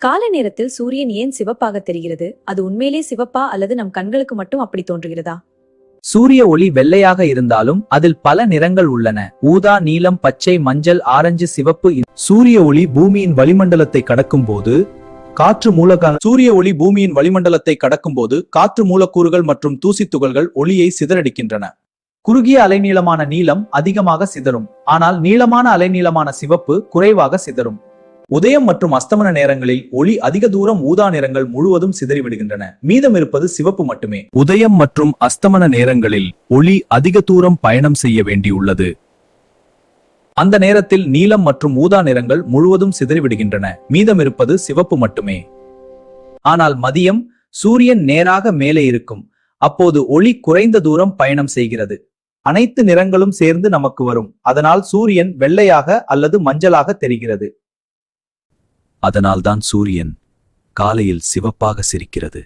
காலை நேரத்தில் சூரியன் ஏன் சிவப்பாக தெரிகிறது? அது உண்மையிலே சிவப்பா அல்லது நம் கண்களுக்கு மட்டும் அப்படி தோன்றுகிறதா? சூரிய ஒளி வெள்ளையாக இருந்தாலும் அதில் பல நிறங்கள் உள்ளன. ஊதா, நீலம், பச்சை, மஞ்சள், ஆரஞ்சு, சிவப்பு. சூரிய ஒளி பூமியின் வளிமண்டலத்தை கடக்கும்போது காற்று மூலக்கூறுகள் மற்றும் தூசித் துகள்கள் ஒளியை சிதறடிக்கின்றன. குறுகிய அலைநீளமான நீலம் அதிகமாக சிதறும், ஆனால் நீளமான அலைநீளமான சிவப்பு குறைவாக சிதறும். உதயம் மற்றும் அஸ்தமன நேரங்களில் ஒளி அதிக தூரம் ஊதா நிறங்கள் முழுவதும் சிதறிவிடுகின்றன. மீதம் இருப்பது சிவப்பு மட்டுமே. உதயம் மற்றும் அஸ்தமன நேரங்களில் ஒளி அதிக தூரம் பயணம் செய்ய வேண்டியுள்ளது. அந்த நேரத்தில் நீலம் மற்றும் ஊதா நிறங்கள் முழுவதும் சிதறிவிடுகின்றன. மீதம் இருப்பது சிவப்பு மட்டுமே. ஆனால் மதியம் சூரியன் நேராக மேலே இருக்கும். அப்போது ஒளி குறைந்த தூரம் பயணம் செய்கிறது. அனைத்து நிறங்களும் சேர்ந்து நமக்கு வரும். அதனால் சூரியன் வெள்ளையாக அல்லது மஞ்சளாக தெரிகிறது. அதனால்தான் சூரியன் காலையில் சிவப்பாக சிரிக்கிறது.